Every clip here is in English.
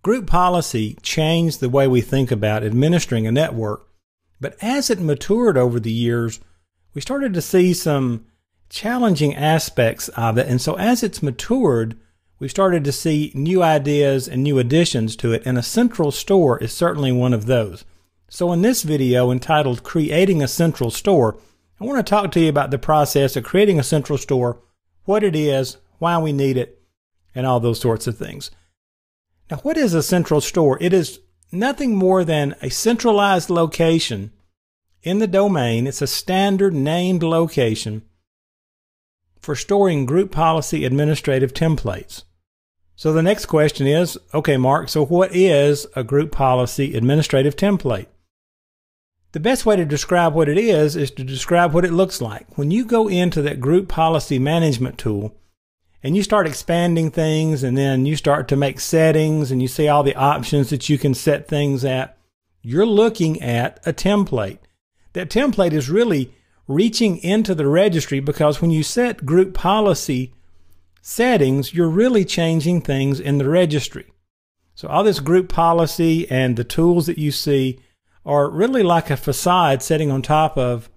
Group policy changed the way we think about administering a network, but as it matured over the years, we started to see some challenging aspects of it, and so as it's matured, we started to see new ideas and new additions to it, and a central store is certainly one of those. So in this video entitled Creating a Central Store, I want to talk to you about the process of creating a central store, what it is, why we need it, and all those sorts of things. Now, what is a central store? It is nothing more than a centralized location in the domain. It's a standard named location for storing group policy administrative templates. So the next question is, okay, Mark, so what is a group policy administrative template? The best way to describe what it is to describe what it looks like. When you go into that group policy management tool and you start expanding things and then you start to make settings and you see all the options that you can set things at, you're looking at a template. That template is really reaching into the registry, because when you set group policy settings, you're really changing things in the registry. So all this group policy and the tools that you see are really like a facade sitting on top of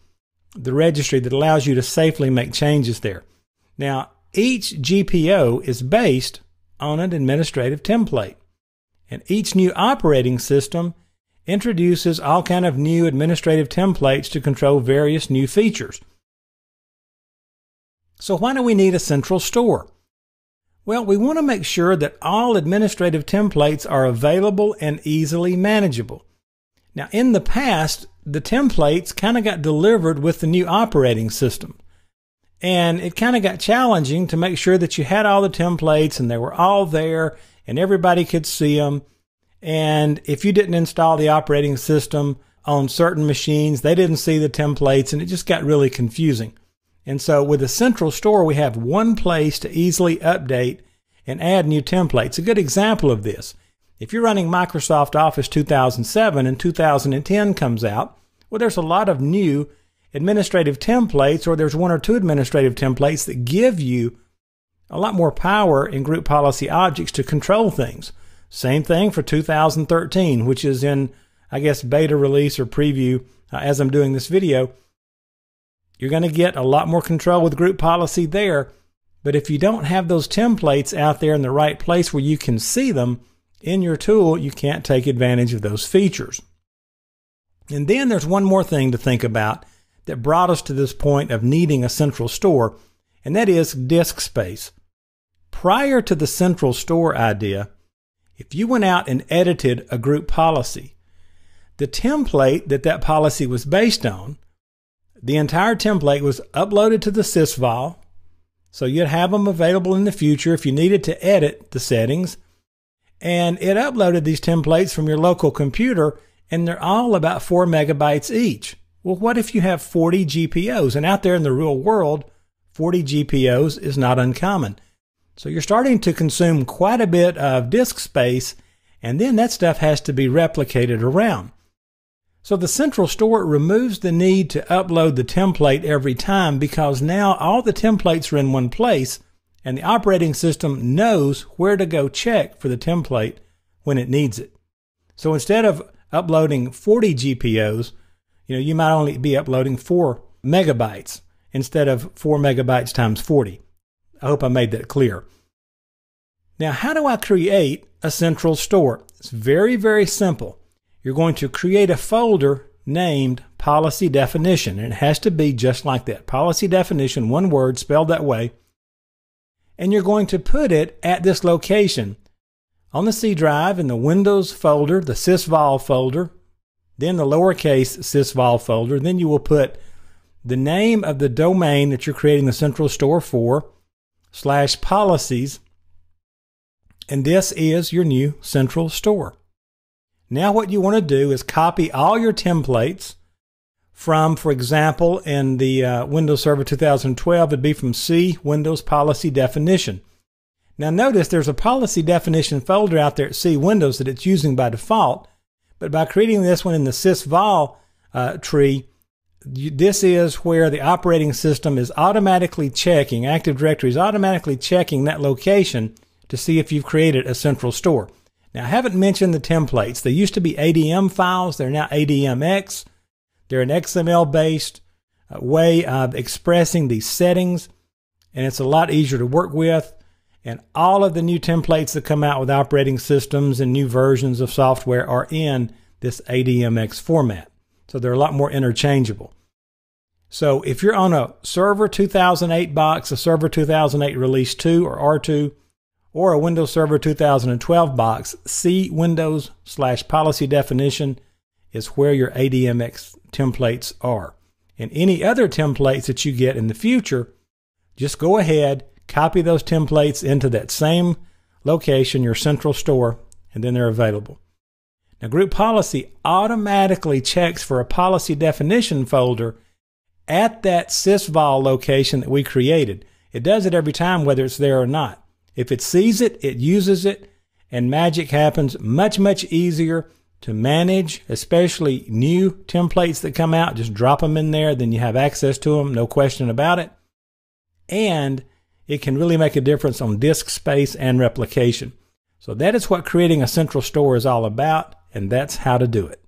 the registry that allows you to safely make changes there. Now, each GPO is based on an administrative template, and each new operating system introduces all kind of new administrative templates to control various new features. So why do we need a central store? Well, we want to make sure that all administrative templates are available and easily manageable. Now, in the past, the templates kind of got delivered with the new operating system. And it kind of got challenging to make sure that you had all the templates and they were all there and everybody could see them. And if you didn't install the operating system on certain machines, they didn't see the templates, and it just got really confusing. And so with a central store, we have one place to easily update and add new templates. A good example of this, if you're running Microsoft Office 2007 and 2010 comes out, well, there's a lot of new administrative templates, or there's one or two administrative templates that give you a lot more power in group policy objects to control things. Same thing for 2013, which is in, I guess, beta release or preview as I'm doing this video. You're going to get a lot more control with group policy there, but if you don't have those templates out there in the right place where you can see them in your tool, you can't take advantage of those features. And then there's one more thing to think about that brought us to this point of needing a central store, and that is disk space. Prior to the central store idea, if you went out and edited a group policy, the template that policy was based on, the entire template was uploaded to the sysvol, so you'd have them available in the future if you needed to edit the settings, and it uploaded these templates from your local computer, and they're all about 4 megabytes each. Well, what if you have 40 GPOs? And out there in the real world, 40 GPOs is not uncommon. So you're starting to consume quite a bit of disk space, and then that stuff has to be replicated around. So the central store removes the need to upload the template every time, because now all the templates are in one place, and the operating system knows where to go check for the template when it needs it. So instead of uploading 40 GPOs, you might only be uploading 4 megabytes instead of 4 megabytes times 40. I hope I made that clear. Now, how do I create a central store? It's very, very simple. You're going to create a folder named Policy Definition, and it has to be just like that. Policy Definition, one word, spelled that way. And you're going to put it at this location on the C drive in the Windows folder, the sysvol folder, then the lowercase sysvol folder. Then you will put the name of the domain that you're creating the central store for, /policies, and this is your new central store. Now what you want to do is copy all your templates from, for example, in the Windows Server 2012, it'd be from C, Windows Policy Definition. Now notice there's a Policy Definition folder out there at C Windows that it's using by default, but by creating this one in the sysvol tree, this is where the operating system is automatically checking, Active Directory is automatically checking that location to see if you've created a central store. Now, I haven't mentioned the templates. They used to be ADM files. They're now ADMX. They're an XML-based way of expressing these settings, and it's a lot easier to work with. And all of the new templates that come out with operating systems and new versions of software are in this ADMX format. So they're a lot more interchangeable. So if you're on a Server 2008 box, a Server 2008 Release 2 or R2, or a Windows Server 2012 box, C Windows/policy definition is where your ADMX templates are. And any other templates that you get in the future, just go ahead, copy those templates into that same location, your central store, and then they're available. Now, Group Policy automatically checks for a policy definition folder at that sysvol location that we created. It does it every time, whether it's there or not. If it sees it, it uses it, and magic happens. Much, much easier to manage, especially new templates that come out. Just drop them in there, then you have access to them, no question about it. And it can really make a difference on disk space and replication. So that is what creating a central store is all about, and that's how to do it.